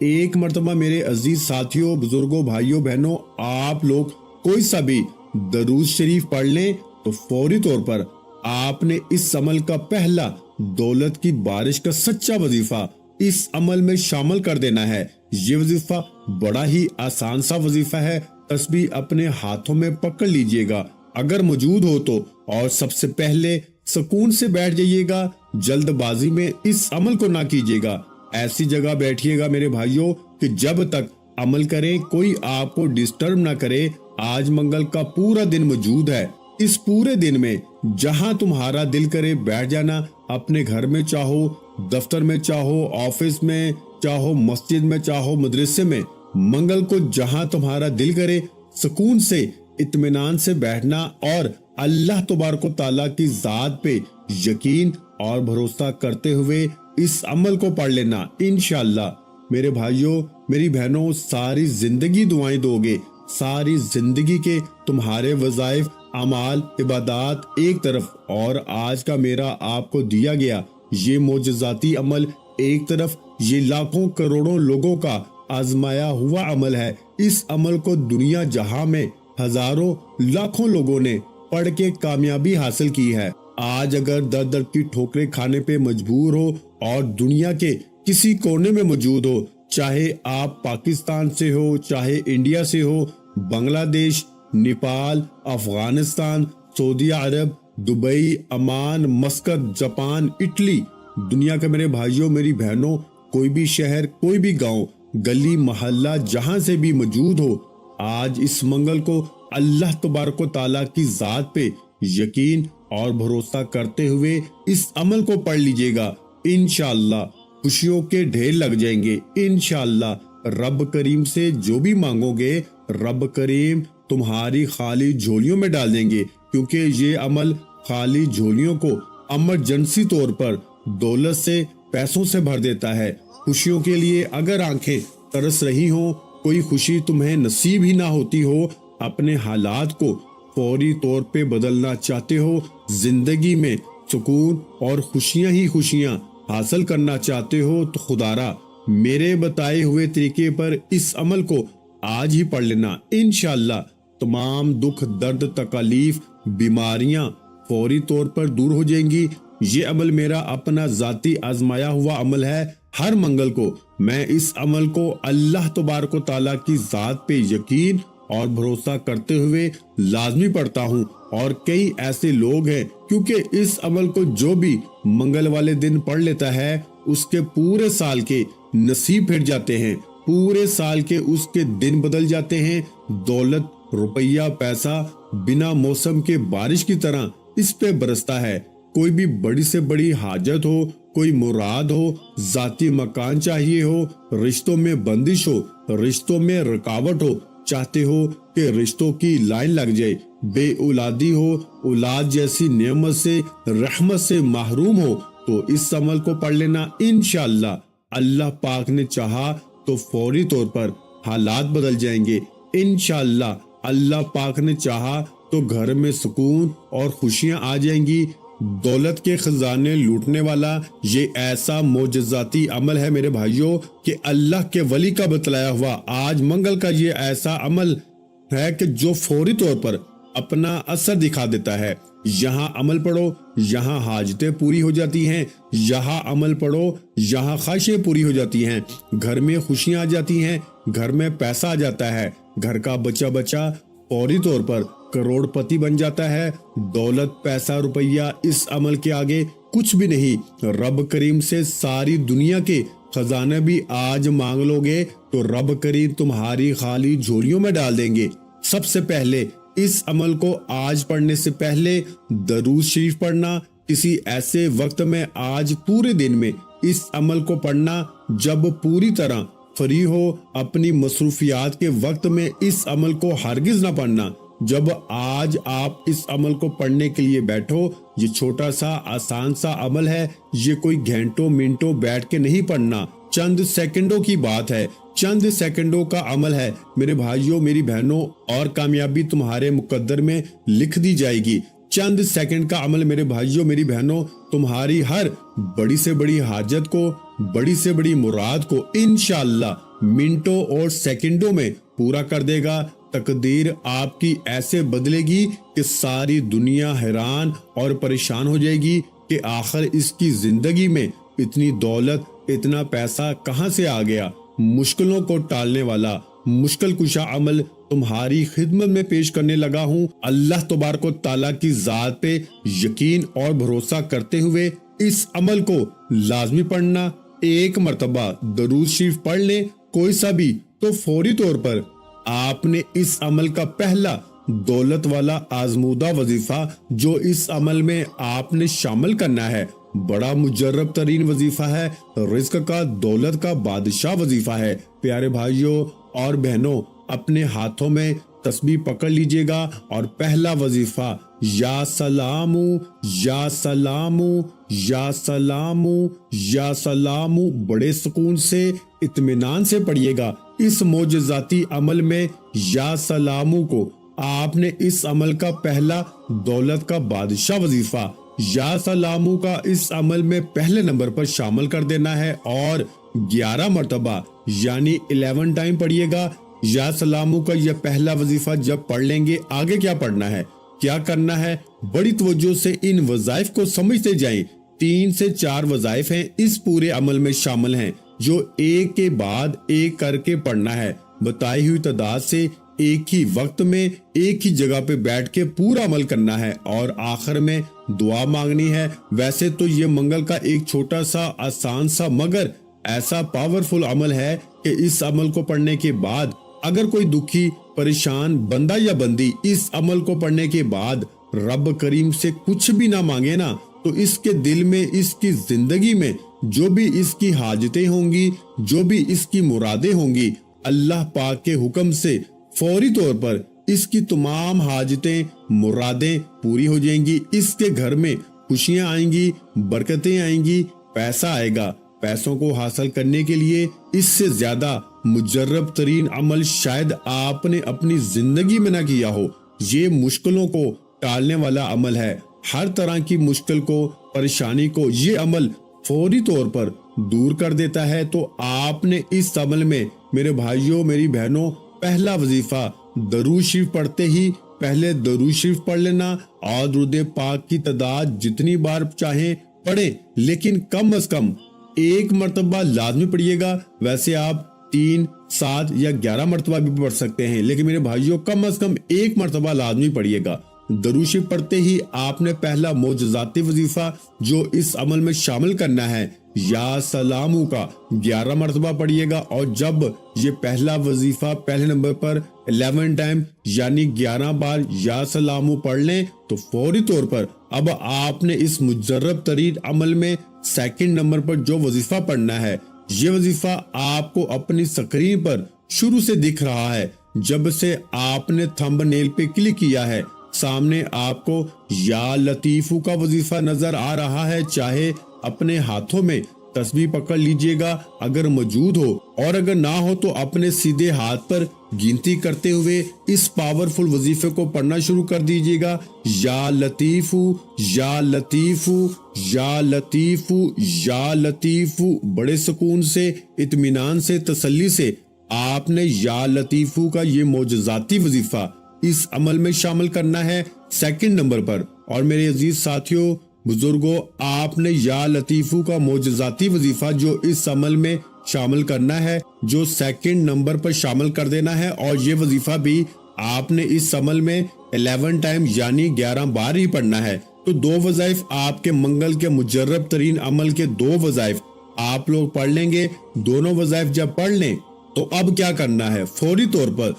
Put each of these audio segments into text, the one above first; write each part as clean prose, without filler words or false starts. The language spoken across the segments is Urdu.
ایک مرتبہ میرے عزیز ساتھیوں، بزرگوں، بھائیوں، بہنوں، آپ لوگ کوئی سا بھی درود شریف پڑھ لیں تو فوری طور پر آپ نے اس عمل کا پہلا دولت کی بارش کا سچا وظیفہ اس عمل میں شامل کر دینا ہے۔ یہ وظیفہ بڑا ہی آسان سا وظیفہ ہے۔ تسبیح اپنے ہاتھوں میں پکڑ لیجئے گا اگر موجود ہو تو، اور سب سے پہلے سکون سے بیٹھ جائیے گا، جلد بازی میں اس عمل کو نہ کیجیے گا۔ ایسی جگہ بیٹھیے گا میرے بھائیوں کہ جب تک عمل کریں کوئی آپ کو ڈسٹرب نہ کرے۔ آج منگل کا پورا دن موجود ہے۔ اس پورے دن میں جہاں تمہارا دل کرے بیٹھ جانا، اپنے گھر میں چاہو، دفتر میں چاہو، آفس میں چاہو، مسجد میں چاہو، مدرسے میں، منگل کو جہاں تمہارا دل کرے سکون سے، اطمینان سے بیٹھنا اور اللہ تبارک و تعالیٰ کی ذات پہ یقین اور بھروسہ کرتے ہوئے اس عمل کو پڑھ لینا۔ انشاءاللہ میرے بھائیوں، میری بہنوں، ساری زندگی دعائیں دو گے، ساری زندگی کے تمہارے وظائف، اعمال، عبادات ایک طرف، اور آج کا میرا آپ کو دیا گیا یہ معجزاتی عمل ایک طرف، یہ لاکھوں کروڑوں لوگوں کا آزمایا ہوا عمل ہے۔ اس عمل کو دنیا جہاں میں ہزاروں لاکھوں لوگوں نے پڑھ کے کامیابی حاصل کی ہے۔ آج اگر در در کی ٹھوکریں کھانے پہ مجبور ہو اور دنیا کے کسی کونے میں موجود ہو، چاہے آپ پاکستان سے ہو، چاہے انڈیا سے ہو، بنگلہ دیش، نیپال، افغانستان، سعودی عرب، Dubai, Oman, Muscat, Japan, Italy, دنیا کے میرے بھائیوں، میری بہنوں، کوئی بھی شہر، کوئی بھی گاؤں، گلی محلہ جہاں سے بھی موجود ہو، آج اس منگل کو اللہ تبارک و تعالیٰ کی ذات پہ یقین اور بھروسہ کرتے ہوئے اس عمل کو پڑھ لیجئے گا۔ انشاءاللہ خوشیوں کے ڈھیر لگ جائیں گے۔ انشاءاللہ رب کریم سے جو بھی مانگو گے رب کریم تمہاری خالی جھولیوں میں ڈال دیں گے، کیونکہ یہ عمل خالی جھولیوں کو ایمرجنسی طور پر دولت سے، پیسوں سے بھر دیتا ہے۔ خوشیوں کے لیے اگر آنکھیں ترس رہی ہوں، کوئی خوشی تمہیں نصیب ہی نہ ہوتی ہو، اپنے حالات کو فوری طور پہ بدلنا چاہتے ہو، زندگی میں سکون اور خوشیاں ہی خوشیاں حاصل کرنا چاہتے ہو، تو خدارا میرے بتائے ہوئے طریقے پر اس عمل کو آج ہی پڑھ لینا۔ انشاءاللہ تمام دکھ، درد، تکالیف، بیماریاں فوری طور پر دور ہو جائیں گی۔ یہ عمل میرا اپنا ذاتی آزمایا ہوا عمل ہے۔ ہر منگل کو میں اس عمل کو اللہ تبارک و تعالیٰ کی ذات پہ یقین اور بھروسہ کرتے ہوئے لازمی پڑھتا ہوں، اور کئی ایسے لوگ ہیں کیونکہ اس عمل کو جو بھی منگل والے دن پڑھ لیتا ہے اس کے پورے سال کے نصیب پھر جاتے ہیں، پورے سال کے اس کے دن بدل جاتے ہیں، دولت، روپیہ، پیسہ بنا موسم کے بارش کی طرح اس پہ برستا ہے۔ کوئی بھی بڑی سے بڑی حاجت ہو، کوئی مراد ہو، ذاتی مکان چاہیے ہو، رشتوں میں بندش ہو، رشتوں میں رکاوٹ ہو، چاہتے ہو کہ رشتوں کی لائن لگ جائے، بے اولادی ہو، اولاد جیسی نعمت سے، رحمت سے محروم ہو، تو اس عمل کو پڑھ لینا۔ انشاءاللہ اللہ پاک نے چاہا تو فوری طور پر حالات بدل جائیں گے۔ انشاءاللہ اللہ پاک نے چاہا تو گھر میں سکون اور خوشیاں آ جائیں گی۔ دولت کے خزانے لوٹنے والا یہ ایسا معجزاتی عمل ہے میرے بھائیوں کہ اللہ کے ولی کا بتلایا ہوا آج منگل کا یہ ایسا عمل ہے کہ جو فوری طور پر اپنا اثر دکھا دیتا ہے۔ یہاں عمل پڑھو، یہاں حاجتیں پوری ہو جاتی ہیں، یہاں عمل پڑھو، یہاں خواہشیں پوری ہو جاتی ہیں، گھر میں خوشیاں آ جاتی ہیں، گھر میں پیسہ آ جاتا ہے، گھر کا بچہ فوری طور پر کروڑ پتی بن جاتا ہے۔ دولت، پیسہ، روپیہ اس عمل کے آگے کچھ بھی نہیں۔ رب کریم سے ساری دنیا کے خزانے بھی آج مانگ لو گے تو رب کریم تمہاری خالی جھولیوں میں ڈال دیں گے۔ سب سے پہلے اس عمل کو آج پڑھنے سے پہلے درود شریف پڑھنا، کسی ایسے وقت میں آج پورے دن میں اس عمل کو پڑھنا جب پوری طرح فری ہو، اپنی مصروفیات کے وقت میں اس عمل کو ہرگز نہ پڑھنا۔ جب آج آپ اس عمل کو پڑھنے کے لیے بیٹھو، یہ چھوٹا سا آسان سا عمل ہے، یہ کوئی گھنٹوں منٹوں بیٹھ کے نہیں پڑھنا، چند سیکنڈوں کی بات ہے، چند سیکنڈوں کا عمل ہے میرے بھائیوں، میری بہنوں، اور کامیابی تمہارے مقدر میں لکھ دی جائے گی۔ چند سیکنڈ کا عمل میرے بھائیوں، میری بہنوں، تمہاری ہر بڑی سے بڑی حاجت کو، بڑی سے بڑی مراد کو انشاءاللہ منٹوں اور سیکنڈوں میں پورا کر دے گا۔ تقدیر آپ کی ایسے بدلے گی کہ ساری دنیا حیران اور پریشان ہو جائے گی کہ آخر اس کی زندگی میں اتنی دولت، اتنا پیسہ کہاں سے آ گیا۔ مشکلوں کو ٹالنے والا مشکل کشا عمل تمہاری خدمت میں پیش کرنے لگا ہوں۔ اللہ تبارک و تعالیٰ کی ذات پہ یقین اور بھروسہ کرتے ہوئے اس عمل کو لازمی پڑھنا۔ ایک مرتبہ درود شریف پڑھ لیں کوئی سا بھی تو فوری طور پر آپ نے اس عمل کا پہلا دولت والا آزمودہ وظیفہ جو اس عمل میں آپ نے شامل کرنا ہے، بڑا مجرب ترین وظیفہ ہے، رزق کا، دولت کا بادشاہ وظیفہ ہے۔ پیارے بھائیوں اور بہنوں، اپنے ہاتھوں میں تسبیح پکڑ لیجئے گا اور پہلا وظیفہ یا سلام یا سلام یا سلام یا سلام بڑے سکون سے، اطمینان سے پڑھیے گا۔ اس معجزاتی عمل میں یا سلام کو آپ نے اس عمل کا پہلا دولت کا بادشاہ وظیفہ یا سلام کا اس عمل میں پہلے نمبر پر شامل کر دینا ہے اور 11 مرتبہ یعنی 11 ٹائم پڑھیے گا۔ یا سلام کا یہ پہلا وظیفہ جب پڑھ لیں گے، آگے کیا پڑھنا ہے، کیا کرنا ہے، بڑی توجہ سے ان وظائف کو سمجھتے جائیں۔ 3 سے 4 وظائف ہیں اس پورے عمل میں شامل ہیں جو ایک کے بعد ایک کر کے پڑھنا ہے، بتائی ہوئی تعداد سے ایک ہی وقت میں ایک ہی جگہ پہ بیٹھ کے پورا عمل کرنا ہے اور آخر میں دعا مانگنی ہے۔ ویسے تو یہ منگل کا ایک چھوٹا سا آسان سا مگر ایسا پاورفل عمل ہے کہ اس عمل کو پڑھنے کے بعد اگر کوئی دکھی پریشان بندہ یا بندی اس عمل کو پڑھنے کے بعد رب کریم سے کچھ بھی نہ مانگے نا، تو اس کے دل میں، اس کی زندگی میں جو بھی اس کی حاجتیں ہوں گی، جو بھی اس کی مرادیں ہوں گی، اللہ پاک کے حکم سے فوری طور پر اس کی تمام حاجتیں، مرادیں پوری ہو جائیں گی۔ اس کے گھر میں خوشیاں آئیں گی، برکتیں آئیں گی، پیسہ آئے گا۔ پیسوں کو حاصل کرنے کے لیے اس سے زیادہ مجرب ترین عمل شاید آپ نے اپنی زندگی میں نہ کیا ہو۔ یہ مشکلوں کو ٹالنے والا عمل ہے، ہر طرح کی مشکل کو، پریشانی کو یہ عمل فوری طور پر دور کر دیتا ہے۔ تو آپ نے اس عمل میں میرے بھائیوں، میری بہنوں، پہلا وظیفہ درود شریف پڑھتے ہی پہلے درود شریف پڑھ لینا اور درود پاک کی تعداد جتنی بار چاہیں پڑھیں، لیکن کم از کم ایک مرتبہ لازمی پڑھیے گا۔ ویسے آپ 3، 7 یا 11 مرتبہ بھی پڑھ سکتے ہیں، لیکن میرے بھائیوں کم از کم ایک مرتبہ لازمی پڑھیے گا۔ درود شریف پڑھتے ہی آپ نے پہلا معجزاتی وظیفہ جو اس عمل میں شامل کرنا ہے یا سلام کا 11 مرتبہ پڑھیے گا، اور جب یہ پہلا وظیفہ پہلے نمبر پر 11 ٹائم یعنی 11 بار یا سلام پڑھ لیں تو فوری طور پر اب آپ نے اس مجرب ترین عمل میں سیکنڈ نمبر پر جو وظیفہ پڑھنا ہے، یہ وظیفہ آپ کو اپنی سکرین پر شروع سے دکھ رہا ہے۔ جب سے آپ نے تھمب نیل پہ کلک کیا ہے، سامنے آپ کو یا لطیفو کا وظیفہ نظر آ رہا ہے۔ چاہے اپنے ہاتھوں میں تسبیح پکڑ لیجئے گا اگر موجود ہو، اور اگر نہ ہو تو اپنے سیدھے ہاتھ پر گنتی کرتے ہوئے اس پاورفل وظیفے کو پڑھنا شروع کر دیجئے گا۔ یا لطیفو یا لطیفو یا لطیفو یا لطیفو، بڑے سکون سے، اطمینان سے، تسلی سے آپ نے یا لطیفو کا یہ معجزاتی وظیفہ اس عمل میں شامل کرنا ہے سیکنڈ نمبر پر۔ اور میرے عزیز ساتھیوں، بزرگوں، آپ نے یا لطیفو کا معجزاتی وظیفہ جو اس عمل میں شامل کرنا ہے، جو سیکنڈ نمبر پر شامل کر دینا ہے، اور یہ وظیفہ بھی آپ نے اس عمل میں 11 ٹائم یعنی 11 بار ہی پڑھنا ہے۔ تو 2 وظائف آپ کے منگل کے مجرب ترین عمل کے 2 وظائف آپ لوگ پڑھ لیں گے۔ دونوں وظائف جب پڑھ لیں تو اب کیا کرنا ہے، فوری طور پر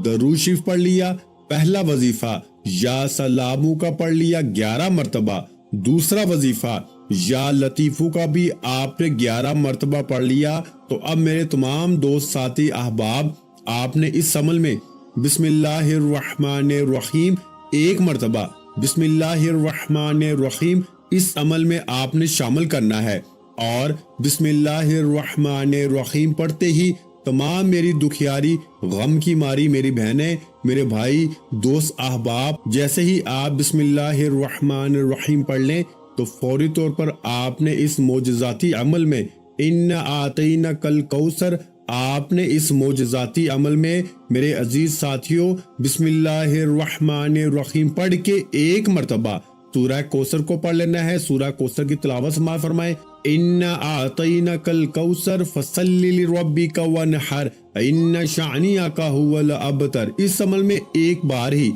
درود شریف پڑھ لیا، پہلا وظیفہ یا سلامو کا پڑھ لیا 11 مرتبہ، دوسرا وظیفہ یا لطیفو کا بھی آپ نے 11 مرتبہ پڑھ لیا۔ تو اب میرے تمام دوست، ساتھی، احباب، آپ نے اس عمل میں بسم اللہ الرحمن الرحیم 1 مرتبہ، بسم اللہ الرحمن الرحیم اس عمل میں آپ نے شامل کرنا ہے، اور بسم اللہ الرحمن الرحیم پڑھتے ہی تمام میری دکھیاری، غم کی ماری میری بہنیں، میرے بھائی، دوست، احباب، جیسے ہی آپ بسم اللہ الرحمن الرحیم پڑھ لیں تو فوری طور پر آپ نے اس معجزاتی عمل میں ان آتینک الکوثر آپ نے اس معجزاتی عمل میں میرے عزیز ساتھیوں بسم اللہ الرحمن الرحیم پڑھ کے ایک مرتبہ سورہ کوثر کو پڑھ لینا ہے۔ سورہ کوثر کی تلاوت سماعت فرمائیں۔ اِنَّا أَعْطَيْنَاكَ الْكَوْثَرَ فَصَلِّ لِرَبِّكَ وَانْحَرْ إِنَّ شَانِئَكَ هُوَ الْأَبْتَرُ۔ اس عمل میں ایک بار ہی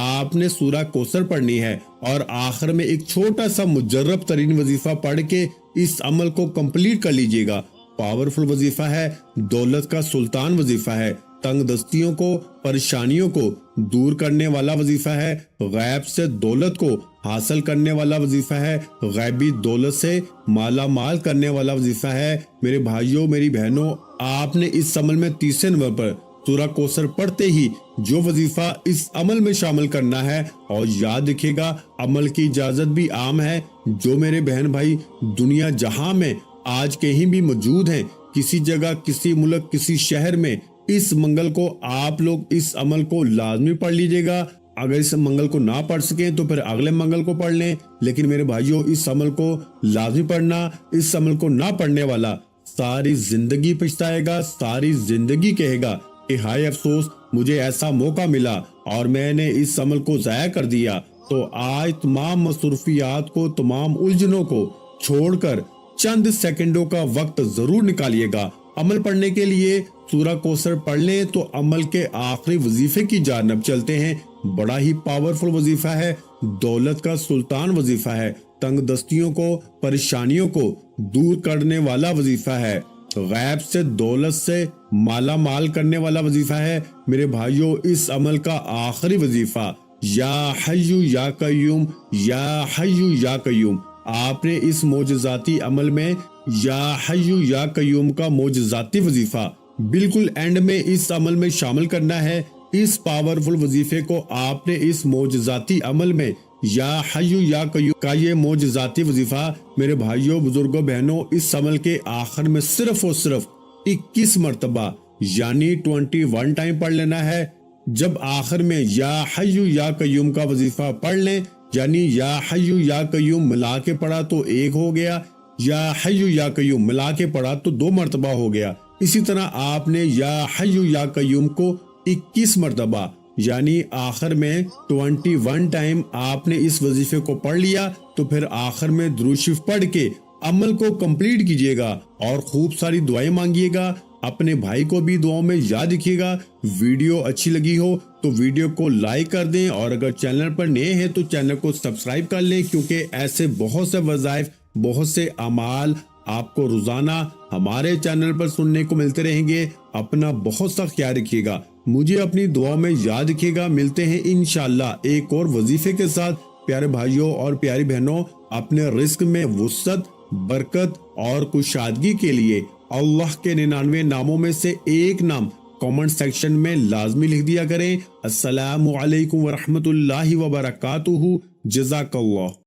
آپ نے سورہ کوثر پڑھنی ہے اور آخر میں ایک چھوٹا سا مجرب ترین وظیفہ پڑھ کے اس عمل کو کمپلیٹ کر لیجئے گا۔ پاورفل وظیفہ ہے، دولت کا سلطان وظیفہ ہے، تنگ دستیوں کو پریشانیوں کو دور کرنے والا وظیفہ ہے، غیب سے دولت کو حاصل کرنے والا وظیفہ ہے، غیبی دولت سے مالا مال کرنے والا وظیفہ ہے۔ میرے بھائیوں میری بہنوں، آپ نے اس عمل میں 30 نومبر پر سورہ کوثر پڑھتے ہی جو وظیفہ اس عمل میں شامل کرنا ہے، اور یاد رکھیے گا عمل کی اجازت بھی عام ہے۔ جو میرے بہن بھائی دنیا جہاں میں آج کہیں بھی موجود ہیں، کسی جگہ کسی ملک کسی شہر میں، اس منگل کو آپ لوگ اس عمل کو لازمی پڑھ لیجئے گا۔ اگر اس منگل کو نہ پڑھ سکیں تو پھر اگلے منگل کو پڑھ لیں، لیکن میرے بھائیوں اس عمل کو لازمی پڑھنا۔ اس عمل کو نہ پڑھنے والا ساری زندگی پچھتائے گا، ساری زندگی کہے گا کہ ہائے افسوس مجھے ایسا موقع ملا اور میں نے اس عمل کو ضائع کر دیا۔ تو آج تمام مصروفیات کو، تمام الجھنوں کو چھوڑ کر چند سیکنڈوں کا وقت ضرور نکالیے گا۔ عمل پڑھنے کے لیے سورہ کوثر پڑھ لیں تو عمل کے آخری وظیفے کی جانب چلتے ہیں۔ بڑا ہی پاورفل وظیفہ ہے، دولت کا سلطان وظیفہ ہے، تنگ دستیوں کو پریشانیوں کو دور کرنے والا وظیفہ ہے، غیب سے دولت سے مالا مال کرنے والا وظیفہ ہے۔ میرے بھائیوں اس عمل کا آخری وظیفہ یا حی یا قیوم، یا حی یا قیوم، آپ نے اس معجزاتی عمل میں یا حی یا قیوم کا معجزاتی وظیفہ بالکل اینڈ میں اس عمل میں شامل کرنا ہے۔ اس پاورفل وظیفے کو آپ نے اس معجزاتی عمل میں یا حی یا قیوم کا یہ معجزاتی وظیفہ میرے بھائیوں بزرگوں بہنوں اس عمل کے آخر میں صرف اور صرف 21 مرتبہ یعنی 21 ٹائم پڑھ لینا ہے۔ جب آخر میں یا حی یا قیوم کا وظیفہ پڑھ لیں، یعنی یا حی یا قیوم ملا کے پڑھا تو 1 ہو گیا، یا حی یا قیوم ملا کے پڑھا تو 2 مرتبہ ہو گیا۔ اسی طرح آپ نے یا حی یا قیوم کو 21 مرتبہ یعنی آخر میں 21 ٹائم آپ نے اس وظیفے کو پڑھ لیا تو پھر آخر میں درود شریف پڑھ کے عمل کو کمپلیٹ کیجئے گا اور خوب ساری دعائیں مانگیے گا۔ اپنے بھائی کو بھی دعاؤں میں یاد رکھیے گا۔ ویڈیو اچھی لگی ہو تو ویڈیو کو لائک کر دیں، اور اگر چینل پر نئے ہیں تو چینل کو سبسکرائب کر لیں، کیونکہ ایسے بہت سے وظائف، بہت سے اعمال آپ کو روزانہ ہمارے چینل پر سننے کو ملتے رہیں گے۔ اپنا بہت سا خیال رکھیے گا، مجھے اپنی دعاؤں میں یاد رکھیے گا۔ ملتے ہیں انشاءاللہ ایک اور وظیفے کے ساتھ۔ پیارے بھائیوں اور پیاری بہنوں، اپنے رزق میں وسعت، برکت اور کشادگی کے لیے اللہ کے 99 ناموں میں سے ایک نام کامنٹ سیکشن میں لازمی لکھ دیا کریں۔ السلام علیکم ورحمۃ اللہ وبرکاتہ۔ جزاک اللہ۔